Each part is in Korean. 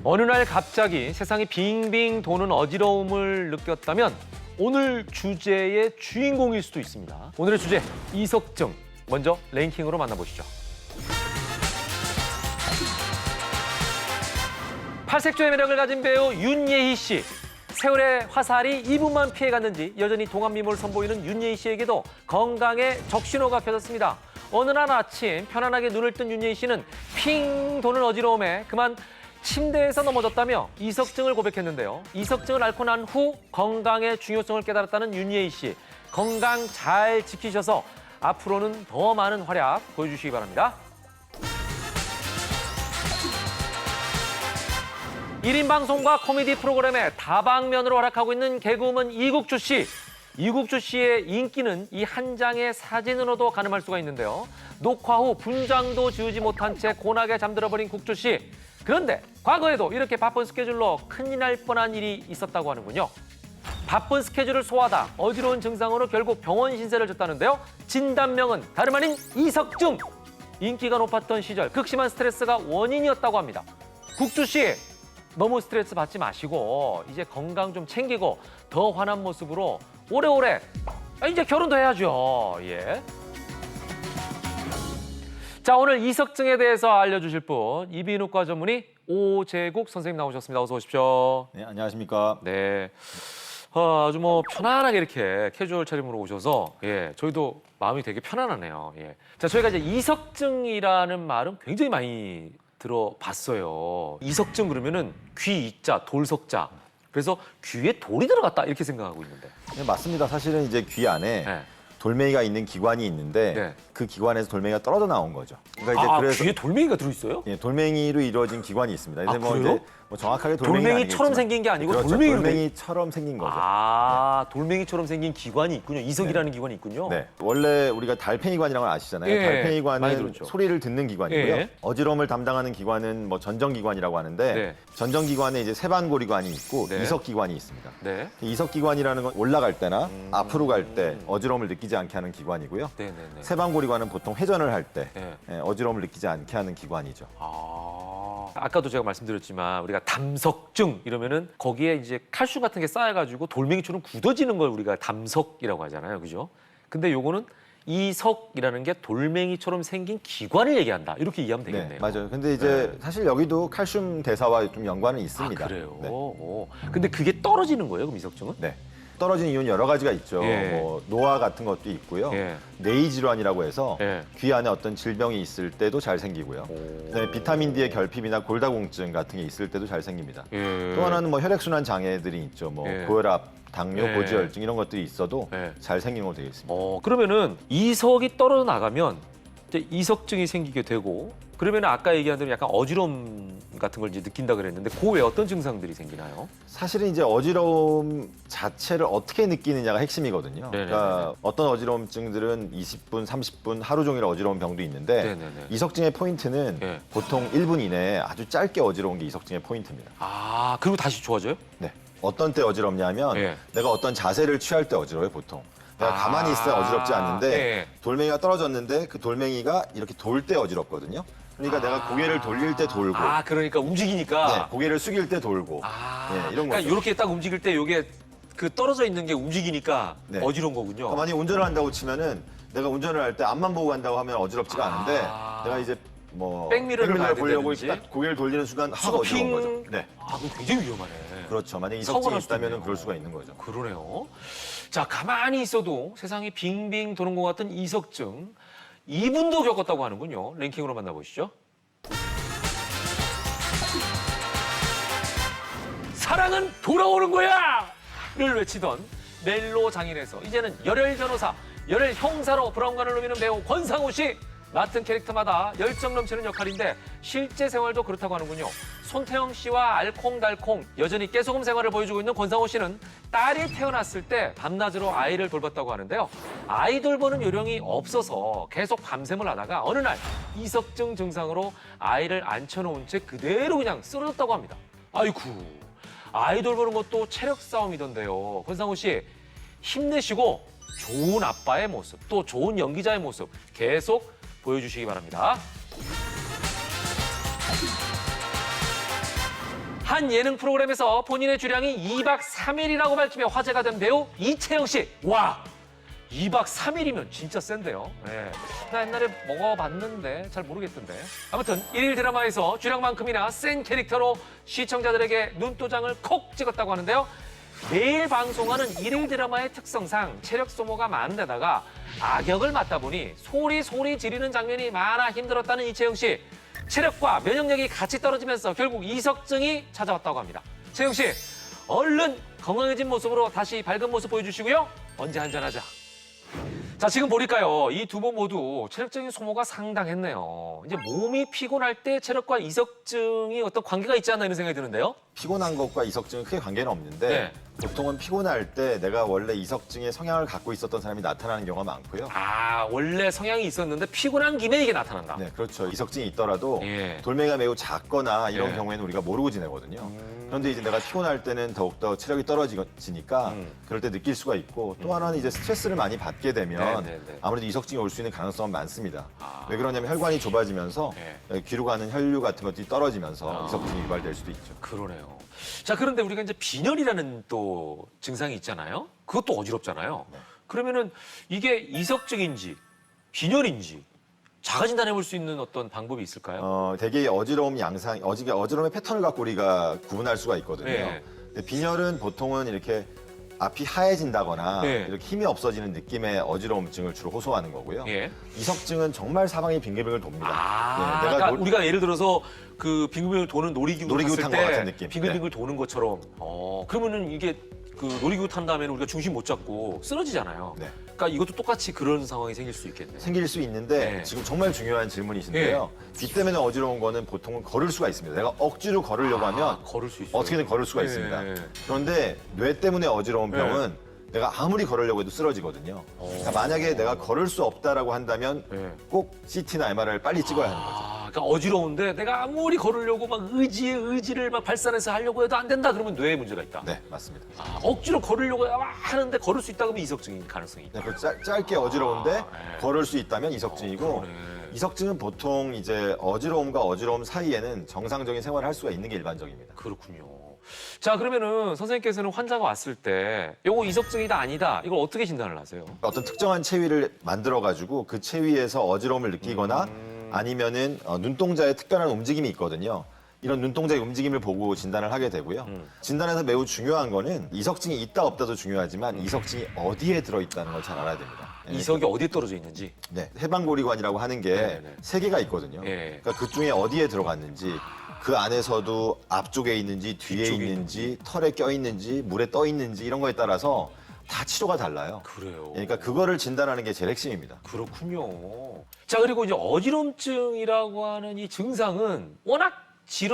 어느 날 갑자기 세상이 빙빙 도는 어지러움을 느꼈다면 오늘 주제의 주인공일 수도 있습니다. 오늘의 주제, 이석증. 먼저 랭킹으로 만나보시죠. 팔색조의 매력을 가진 배우 윤예희 씨. 세월의 화살이 이분만 피해갔는지 여전히 동안 미모를 선보이는 윤예희 씨에게도 건강의 적신호가 펴졌습니다. 어느 날 아침 편안하게 눈을 뜬 윤예희 씨는 핑 도는 어지러움에 그만 침대에서 넘어졌다며 이석증을 고백했는데요. 이석증을 앓고 난 후 건강의 중요성을 깨달았다는 윤예희 씨. 건강 잘 지키셔서 앞으로는 더 많은 활약 보여주시기 바랍니다. 1인 방송과 코미디 프로그램에 다방면으로 활약하고 있는 개그우먼 이국주 씨. 이국주 씨의 인기는 이 한 장의 사진으로도 가늠할 수가 있는데요. 녹화 후 분장도 지우지 못한 채 고나게 잠들어버린 국주 씨. 그런데 과거에도 이렇게 바쁜 스케줄로 큰일 날 뻔한 일이 있었다고 하는군요. 바쁜 스케줄을 소화하다 어지러운 증상으로 결국 병원 신세를 졌다는데요. 진단명은 다름 아닌 이석증. 인기가 높았던 시절 극심한 스트레스가 원인이었다고 합니다. 국주 씨, 너무 스트레스 받지 마시고 이제 건강 좀 챙기고 더 환한 모습으로 오래오래 이제 결혼도 해야죠. 예. 자, 오늘 이석증에 대해서 알려주실 분 이비인후과 전문의 오재국 선생님 나오셨습니다. 어서 오십시오. 네, 안녕하십니까. 네. 아주 뭐 편안하게 이렇게 캐주얼 차림으로 오셔서 예, 저희도 마음이 되게 편안하네요. 예. 자, 저희가 이제 이석증이라는 말은 굉장히 많이 들어봤어요. 이석증 그러면은 귀 이자, 돌석자. 그래서 귀에 돌이 들어갔다 이렇게 생각하고 있는데. 네, 맞습니다. 사실은 이제 귀 안에 네. 돌멩이가 있는 기관이 있는데 네. 그 기관에서 돌멩이가 떨어져 나온 거죠. 그러니까 이제 그래서 귀에 돌멩이가 들어있어요? 예, 돌멩이로 이루어진 기관이 있습니다. 근데 뭐 그래요? 이제 뭐 정확하게 돌멩이가 돌멩이처럼 아니겠지만, 생긴 게 아니고 그렇죠. 돌멩이로 돌멩이처럼 생긴 거죠. 돌멩이처럼 생긴 기관이 있군요. 이석이라는 기관이 있군요. 네, 원래 우리가 달팽이관이라는 걸 아시잖아요. 예, 많이 달팽이관은 들었죠. 소리를 듣는 기관이고요. 예. 어지러움을 담당하는 기관은 뭐 전정기관이라고 하는데 네. 전정기관에 이제 세반고리관이 있고 네. 이석기관이 있습니다. 네. 이석기관이라는 건 올라갈 때나 앞으로 갈 때 어지러움을 느끼지 않게 하는 기관이고요. 네네네. 세반고리관은 보통 회전을 할 때 네. 어지러움을 느끼지 않게 하는 기관이죠. 아까도 제가 말씀드렸지만 우리가 담석증 이러면은 거기에 이제 칼슘 같은 게 쌓여가지고 돌멩이처럼 굳어지는 걸 우리가 담석이라고 하잖아요, 그죠? 근데 요거는 이석이라는 게 돌멩이처럼 생긴 기관을 얘기한다. 이렇게 이해하면 되겠네요. 네, 맞아요. 근데 이제 사실 여기도 칼슘 대사와 좀 연관은 있습니다. 그래요. 네. 오. 근데 그게 떨어지는 거예요, 그럼 이석증은? 네. 떨어지는 이유는 여러 가지가 있죠. 예. 뭐 노화 같은 것도 있고요. 예. 뇌의 질환이라고 해서 예. 귀 안에 어떤 질병이 있을 때도 잘 생기고요. 그다음에 비타민 D의 결핍이나 골다공증 같은 게 있을 때도 잘 생깁니다. 예. 또 하나는 뭐 혈액순환 장애들이 있죠. 뭐 예. 고혈압, 당뇨, 예. 고지혈증 이런 것들이 있어도 예. 잘 생긴 걸로 되어 있습니다. 그러면은 이석이 떨어져 나가면 이제 이석증이 생기게 되고 그러면 아까 얘기한 대로 약간 어지러움 같은 걸 이제 느낀다 그랬는데 그 외에 어떤 증상들이 생기나요? 사실은 이제 어지러움 자체를 어떻게 느끼느냐가 핵심이거든요. 네네네네. 그러니까 어떤 어지러움증들은 20분, 30분 하루 종일 어지러운 병도 있는데 네네네. 이석증의 포인트는 예. 보통 1분 이내에 아주 짧게 어지러운 게 이석증의 포인트입니다. 그리고 다시 좋아져요? 네. 어떤 때 어지럽냐면 예. 내가 어떤 자세를 취할 때 어지러워요, 보통. 내가 가만히 있어야 어지럽지 않는데 예. 돌멩이가 떨어졌는데 그 돌멩이가 이렇게 돌 때 어지럽거든요. 그러니까 내가 고개를 돌릴 때 돌고 그러니까 움직이니까. 네, 고개를 숙일 때 돌고 예, 이런 그러니까 거죠. 이렇게 딱 움직일 때 이게 그 떨어져 있는 게 움직이니까 네. 어지러운 거군요. 그러니까 만약에 운전을 한다고 치면은 내가 운전을 할 때 앞만 보고 간다고 하면 어지럽지가 않은데 내가 이제 뭐 백미러를 봐야 보려고 된다든지. 딱 고개를 돌리는 순간 확 수가 어지러운 핑. 거죠. 네. 그거 굉장히 위험하네. 그렇죠. 만약에 사고가 이석증이 날 수도 있다면 있네요. 그럴 수가 있는 거죠. 그러네요. 자, 가만히 있어도 세상이 빙빙 도는 것 같은 이석증. 이분도 겪었다고 하는군요. 랭킹으로 만나보시죠. 사랑은 돌아오는 거야! 를 외치던 멜로 장인에서 이제는 열혈 변호사, 열혈 형사로 브라운관을 누비는 배우 권상우 씨. 맡은 캐릭터마다 열정 넘치는 역할인데 실제 생활도 그렇다고 하는군요. 손태영 씨와 알콩달콩 여전히 깨소금 생활을 보여주고 있는 권상우 씨는 딸이 태어났을 때 밤낮으로 아이를 돌봤다고 하는데요. 아이 돌보는 요령이 없어서 계속 밤샘을 하다가 어느 날 이석증 증상으로 아이를 앉혀놓은 채 그대로 그냥 쓰러졌다고 합니다. 아이쿠, 아이 돌보는 것도 체력 싸움이던데요. 권상우 씨 힘내시고 좋은 아빠의 모습, 또 좋은 연기자의 모습 계속 보여주시기 바랍니다. 한 예능 프로그램에서 본인의 주량이 2박 3일이라고 밝히며 화제가 된 배우 이채영 씨. 와, 2박 3일이면 진짜 센데요. 네. 나 옛날에 먹어봤는데 잘 모르겠던데. 아무튼 일일 드라마에서 주량만큼이나 센 캐릭터로 시청자들에게 눈도장을 콕 찍었다고 하는데요. 매일 방송하는 일일 드라마의 특성상 체력 소모가 많은 데다가 악역을 맡다 보니 소리 지르는 장면이 많아 힘들었다는 이채영 씨. 체력과 면역력이 같이 떨어지면서 결국 이석증이 찾아왔다고 합니다. 채영 씨, 얼른 건강해진 모습으로 다시 밝은 모습 보여주시고요. 언제 한잔하자. 자, 지금 보니까요. 이 두 분 모두 체력적인 소모가 상당했네요. 이제 몸이 피곤할 때 체력과 이석증이 어떤 관계가 있지 않나 이런 생각이 드는데요. 피곤한 것과 이석증은 크게 관계는 없는데 네. 보통은 피곤할 때 내가 원래 이석증의 성향을 갖고 있었던 사람이 나타나는 경우가 많고요. 아, 원래 성향이 있었는데 피곤한 김에 이게 나타난다. 네, 그렇죠. 이석증이 있더라도 예. 돌멩이가 매우 작거나 이런 예. 경우에는 우리가 모르고 지내거든요. 그런데 이제 내가 피곤할 때는 더욱더 체력이 떨어지니까 그럴 때 느낄 수가 있고 또 하나는 이제 스트레스를 많이 받게 되면 네, 네, 네. 아무래도 이석증이 올 수 있는 가능성은 많습니다. 아. 왜 그러냐면 혈관이 좁아지면서 예. 귀로 가는 혈류 같은 것들이 떨어지면서 이석증이 유발될 수도 있죠. 그러네요. 자, 그런데 우리가 이제 빈혈이라는 또 증상이 있잖아요. 그것도 어지럽잖아요. 그러면은 이게 이석증인지 빈혈인지 자가 진단해 볼 수 있는 어떤 방법이 있을까요? 되게 어지러움의 패턴을 갖고 우리가 구분할 수가 있거든요. 예. 근데 빈혈은 보통은 이렇게 앞이 하얘진다거나 예. 이렇게 힘이 없어지는 느낌의 어지러움증을 주로 호소하는 거고요. 예. 이석증은 정말 사방이 빙글빙글 돕니다. 아, 네, 내가 그러니까 우리가 예를 들어서 그 빙글빙글 도는 놀이기구 탔을 탄 것 때 같은 느낌. 빙글빙글 도는 것처럼. 그러면은 이게 그 놀이기구 탄 다음에는 우리가 중심 못 잡고 쓰러지잖아요. 네. 그러니까 이것도 똑같이 그런 상황이 생길 수 있겠네요. 생길 수 있는데 네. 지금 정말 중요한 질문이신데요. 귀 때문에 어지러운 거는 보통은 걸을 수가 있습니다. 내가 억지로 걸으려고 하면 걸을 수 있어요. 어떻게든 걸을 수가 예. 있습니다. 그런데 뇌 때문에 어지러운 병은 내가 아무리 걸으려고 해도 쓰러지거든요. 그러니까 만약에 내가 걸을 수 없다라고 한다면 네. 꼭 CT나 MRI를 빨리 찍어야 하는 거죠. 그러니까 어지러운데 내가 아무리 걸으려고 막 의지를 막 발산해서 하려고 해도 안 된다 그러면 뇌에 문제가 있다. 네, 맞습니다. 억지로 걸으려고 하는데 걸을 수 있다 그러면 이석증인 가능성이 있다. 네, 짧게 어지러운데 네. 걸을 수 있다면 이석증이고 그러네. 이석증은 보통 이제 어지러움과 어지러움 사이에는 정상적인 생활을 할 수가 있는 게 일반적입니다. 그렇군요. 자, 그러면은 선생님께서는 환자가 왔을 때 요거 이석증이다 아니다 이걸 어떻게 진단을 하세요? 어떤 특정한 체위를 만들어가지고 그 체위에서 어지러움을 느끼거나 아니면은 눈동자에 특별한 움직임이 있거든요. 이런 눈동자의 움직임을 보고 진단을 하게 되고요. 진단에서 매우 중요한 거는 이석증이 있다 없다도 중요하지만 이석증이 어디에 들어있다는 걸 잘 알아야 됩니다. 이석이 어디에 떨어져 있는지. 네, 해방고리관이라고 하는 게 네. 세 개가 있거든요. 예. 그러니까 그 중에 어디에 들어갔는지, 그 안에서도 앞쪽에 있는지, 뒤에 뒤쪽에 있는지, 털에 껴 있는지, 물에 떠 있는지 이런 거에 따라서 다 치료가 달라요. 그래요. 그러니까 그거를 진단하는 게 제일 핵심입니다. 그렇군요. 자, 그리고 이제 어지럼증이라고 하는 이 증상은 워낙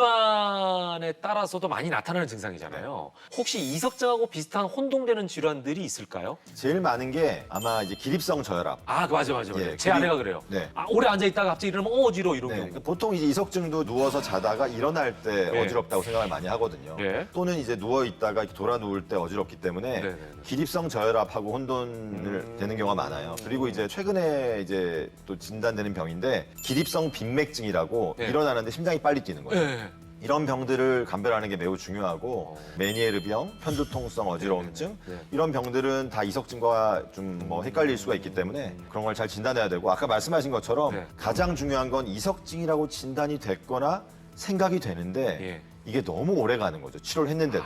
질환에 따라서도 많이 나타나는 증상이잖아요. 혹시 이석증하고 비슷한 혼동되는 질환들이 있을까요? 제일 많은 게 아마 이제 기립성 저혈압. 아, 맞아. 예, 제 아내가 그래요. 네. 아, 오래 앉아 있다가 갑자기 일어나면 어지러워 이런 네, 경우. 그러니까 보통 이제 이석증도 누워서 자다가 일어날 때 네. 어지럽다고 생각을 많이 하거든요. 네. 또는 이제 누워 있다가 돌아 누울 때 어지럽기 때문에 네. 기립성 저혈압하고 혼돈을 되는 경우가 많아요. 그리고 이제 최근에 이제 또 진단되는 병인데 기립성 빈맥증이라고 네. 일어나는데 심장이 빨리 뛰는 거예요. 네. 이런 병들을 감별하는 게 매우 중요하고 메니에르병, 편두통성 어지러움증 네. 이런 병들은 다 이석증과 좀 뭐 헷갈릴 수가 있기 때문에 그런 걸 잘 진단해야 되고 아까 말씀하신 것처럼 네. 가장 중요한 건 이석증이라고 진단이 됐거나 생각이 되는데 예. 이게 너무 오래 가는 거죠. 치료를 했는데도.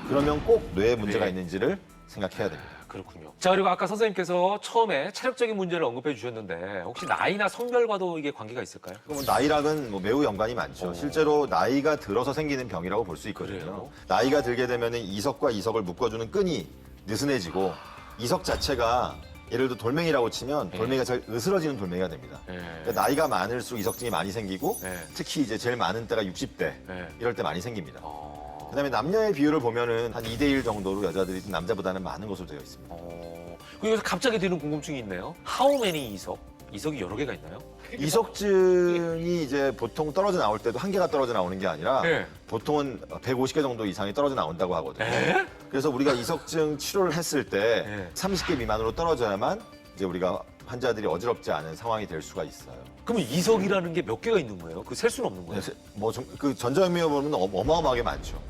그러면 꼭 뇌에 문제가 네. 있는지를 생각해야 됩니다. 그렇군요. 자, 그리고 아까 선생님께서 처음에 체력적인 문제를 언급해 주셨는데 혹시 나이나 성별과도 이게 관계가 있을까요? 그럼 나이랑은 뭐 매우 연관이 많죠. 실제로 나이가 들어서 생기는 병이라고 볼 수 있거든요. 그래요? 나이가 들게 되면 이석과 이석을 묶어주는 끈이 느슨해지고 이석 자체가 예를 들어 돌멩이라고 치면 돌멩이가 잘 으스러지는 돌멩이가 됩니다. 그러니까 나이가 많을수록 이석증이 많이 생기고 네. 특히 이제 제일 많은 때가 60대 네. 이럴 때 많이 생깁니다. 어... 그다음에 남녀의 비율을 보면은 한 2대1 정도로 여자들이 좀 남자보다는 많은 것으로 되어 있습니다. 여기서 갑자기 드는 궁금증이 있네요. How many 이석? 이석이 여러 개가 있나요? 이석증이 이제 보통 떨어져 나올 때도 한 개가 떨어져 나오는 게 아니라 네. 보통은 150개 정도 이상이 떨어져 나온다고 하거든요. 에? 그래서 우리가 이석증 치료를 했을 때 네. 30개 미만으로 떨어져야만 이제 우리가 환자들이 어지럽지 않은 상황이 될 수가 있어요. 그러면 이석이라는 게 몇 개가 있는 거예요? 그 셀 수는 없는 거예요? 그 전자현미에 보면 어마어마하게 많죠.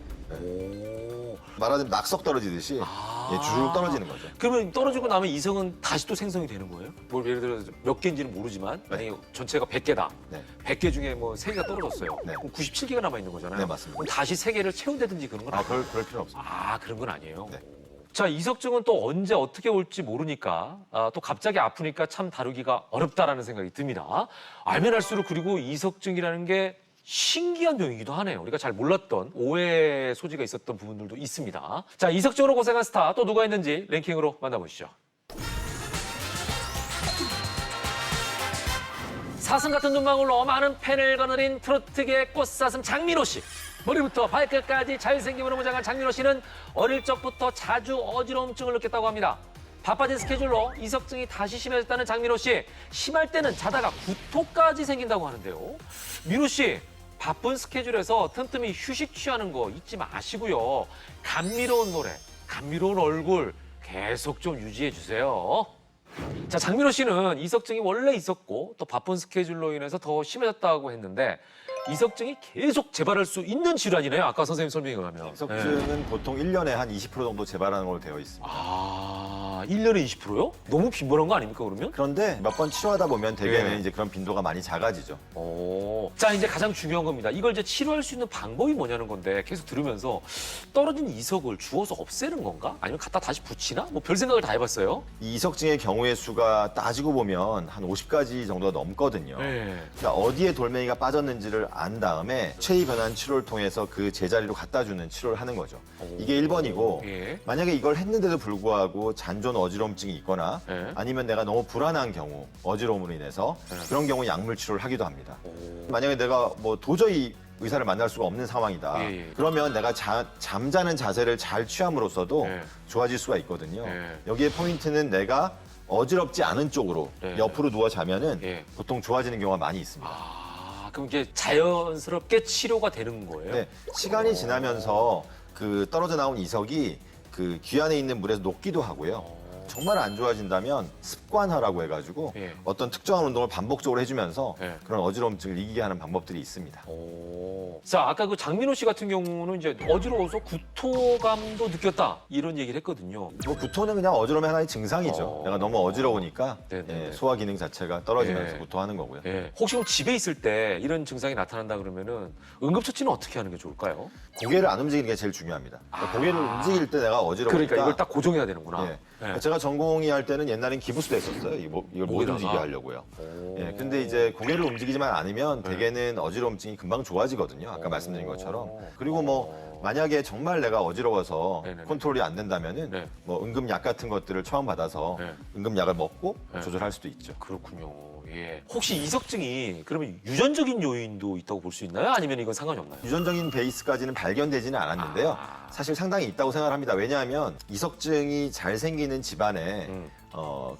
오. 말하자면 낙석 떨어지듯이 예, 주르륵 떨어지는 거죠. 그러면 떨어지고 나면 이성은 다시 또 생성이 되는 거예요? 뭐 예를 들어서 몇 개인지는 모르지만 만약에 전체가 100개다. 네. 100개 중에 뭐 3개가 떨어졌어요. 네. 그럼 97개가 남아 있는 거잖아요. 네, 맞습니다. 그럼 다시 3개를 채운다든지 그런 건 아, 아니에요? 그럴 필요는 없습니다. 아, 그런 건 아니에요. 네. 자, 이석증은 또 언제 어떻게 올지 모르니까 또 갑자기 아프니까 참 다루기가 어렵다라는 생각이 듭니다. 알면 알수록 그리고 이석증이라는 게 신기한 병이기도 하네요. 우리가 잘 몰랐던 오해 소지가 있었던 부분들도 있습니다. 자, 이석증으로 고생한 스타 또 누가 있는지 랭킹으로 만나보시죠. 사슴 같은 눈망울로 많은 팬을 거느린 트로트계의 꽃사슴 장민호 씨. 머리부터 발끝까지 잘생김으로 무장한 장민호 씨는 어릴 적부터 자주 어지러움증을 느꼈다고 합니다. 바빠진 스케줄로 이석증이 다시 심해졌다는 장민호 씨. 심할 때는 자다가 구토까지 생긴다고 하는데요. 민호 씨, 바쁜 스케줄에서 틈틈이 휴식 취하는 거 잊지 마시고요. 감미로운 노래, 감미로운 얼굴 계속 좀 유지해 주세요. 자, 장민호 씨는 이석증이 원래 있었고 또 바쁜 스케줄로 인해서 더 심해졌다고 했는데 이석증이 계속 재발할 수 있는 질환이네요. 아까 선생님 설명에 의하면. 이석증은 보통 1년에 한 20% 정도 재발하는 걸로 되어 있습니다. 아, 1년에 20%요? 너무 빈번한 거 아닙니까, 그러면? 그런데 몇 번 치료하다 보면 대개는 네. 이제 그런 빈도가 많이 작아지죠. 오. 자, 이제 가장 중요한 겁니다. 이걸 이제 치료할 수 있는 방법이 뭐냐는 건데 계속 들으면서 떨어진 이석을 주워서 없애는 건가? 아니면 갖다 다시 붙이나? 뭐 별 생각을 다 해봤어요. 이 이석증의 경우의 수가 따지고 보면 한 50가지 정도가 넘거든요. 네. 그러니까 어디에 돌멩이가 빠졌는지를 안 다음에 체위 변환 치료를 통해서 그 제자리로 갖다 주는 치료를 하는 거죠. 이게 1번이고 예. 만약에 이걸 했는데도 불구하고 잔존 어지러움증이 있거나 예. 아니면 내가 너무 불안한 경우 어지러움으로 인해서 그런 경우 약물 치료를 하기도 합니다. 만약에 내가 뭐 도저히 의사를 만날 수가 없는 상황이다. 예, 예. 그러면 내가 잠자는 자세를 잘 취함으로써도 예. 좋아질 수가 있거든요. 예. 여기에 포인트는 내가 어지럽지 않은 쪽으로 예. 옆으로 누워 자면은 예. 보통 좋아지는 경우가 많이 있습니다. 아, 그럼 이게 자연스럽게 치료가 되는 거예요? 네, 시간이 지나면서 그 떨어져 나온 이석이 그 귀 안에 있는 물에서 녹기도 하고요. 정말 안 좋아진다면 습관화라고 해가지고 예. 어떤 특정한 운동을 반복적으로 해주면서 예. 그런 어지러움증을 이기게 하는 방법들이 있습니다. 오. 자, 아까 그 장민호 씨 같은 경우는 이제 어지러워서 구토감도 느꼈다 이런 얘기를 했거든요. 뭐 구토는 그냥 어지러움의 하나의 증상이죠. 내가 너무 어지러우니까 네네. 예, 소화 기능 자체가 떨어지면서 예. 구토하는 거고요. 예. 혹시 그럼 집에 있을 때 이런 증상이 나타난다 그러면은 응급처치는 어떻게 하는 게 좋을까요? 고개를 안 움직이는 게 제일 중요합니다. 고개를 움직일 때 내가 어지러우니까 그러니까 이걸 딱 고정해야 되는구나. 예. 예. 제가 전공의 할 때는 옛날엔 기부스도 했었어요. 이걸 못 목에다가? 움직이게 하려고요. 오. 예, 근데 이제 고개를 움직이지만 않으면 대개는 어지러움증이 금방 좋아지거든요. 아까 말씀드린 것처럼. 그리고 뭐 만약에 정말 내가 어지러워서 네네네. 컨트롤이 안 된다면은 네. 뭐 응급약 같은 것들을 처방받아서 네. 응급약을 먹고 네. 조절할 수도 있죠. 그렇군요. 예. 혹시 이석증이 그러면 유전적인 요인도 있다고 볼 수 있나요? 아니면 이건 상관이 없나요? 유전적인 베이스까지는 발견되지는 않았는데요. 아. 사실 상당히 있다고 생각합니다. 왜냐하면 이석증이 잘 생기는 집안에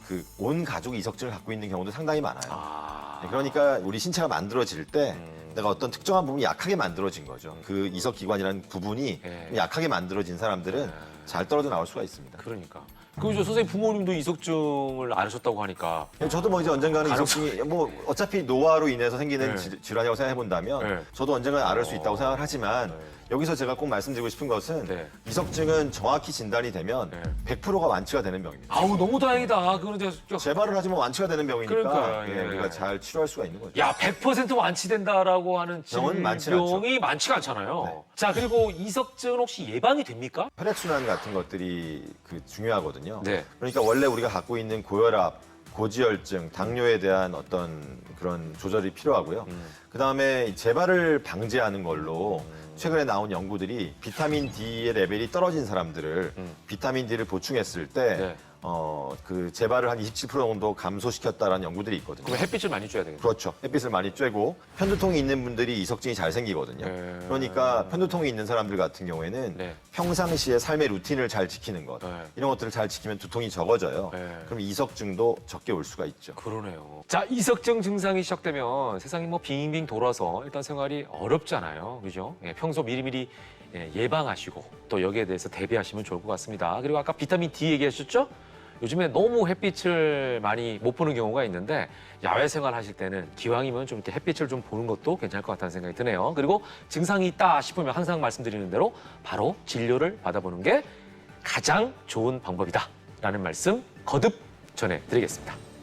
그 온 가족이 이석증을 갖고 있는 경우도 상당히 많아요. 아. 네, 그러니까 우리 신체가 만들어질 때 음. 내가 어떤 특정한 부분이 약하게 만들어진 거죠. 그 이석기관이라는 부분이 예. 약하게 만들어진 사람들은 잘 떨어져 나올 수가 있습니다. 그러니까. 그죠 선생님 부모님도 이석증을 앓으셨다고 하니까. 저도 뭐 이제 언젠가는 이석증이 뭐 어차피 노화로 인해서 생기는 네. 질환이라고 생각해 본다면 네. 저도 언젠가는 앓을 수 있다고 생각을 하지만 여기서 제가 꼭 말씀드리고 싶은 것은 네. 이석증은 정확히 진단이 되면 네. 100%가 완치가 되는 병입니다. 아우 너무 다행이다. 그거는 이제 재발을 하지만 완치가 되는 병이니까 그러니까요, 예. 우리가 잘 치료할 수가 있는 거죠. 야, 100% 완치된다라고 하는 병은 많지는 질병이 많지가 않잖아요. 네. 자, 그리고 이석증은 혹시 예방이 됩니까? 혈액순환 같은 것들이 중요하거든요. 네. 그러니까 원래 우리가 갖고 있는 고혈압, 고지혈증, 당뇨에 대한 어떤 그런 조절이 필요하고요. 그다음에 재발을 방지하는 걸로 최근에 나온 연구들이 비타민 D의 레벨이 떨어진 사람들을 비타민 D를 보충했을 때 네. 그 재발을 한 27% 정도 감소시켰다라는 연구들이 있거든요. 그럼 햇빛을 많이 쬐야 되겠죠. 그렇죠. 햇빛을 많이 쬐고 편두통이 있는 분들이 이석증이 잘 생기거든요. 네. 그러니까 편두통이 있는 사람들 같은 경우에는 네. 평상시에 삶의 루틴을 잘 지키는 것 네. 이런 것들을 잘 지키면 두통이 적어져요. 네. 그럼 이석증도 적게 올 수가 있죠. 그러네요. 자, 이석증 증상이 시작되면 세상이 뭐 빙빙 돌아서 일단 생활이 어렵잖아요. 그죠? 예, 평소 미리미리 예방하시고 또 여기에 대해서 대비하시면 좋을 것 같습니다. 그리고 아까 비타민 D 얘기하셨죠? 요즘에 너무 햇빛을 많이 못 보는 경우가 있는데 야외 생활 하실 때는 기왕이면 좀 이렇게 햇빛을 좀 보는 것도 괜찮을 것 같다는 생각이 드네요. 그리고 증상이 있다 싶으면 항상 말씀드리는 대로 바로 진료를 받아보는 게 가장 좋은 방법이다라는 말씀 거듭 전해드리겠습니다.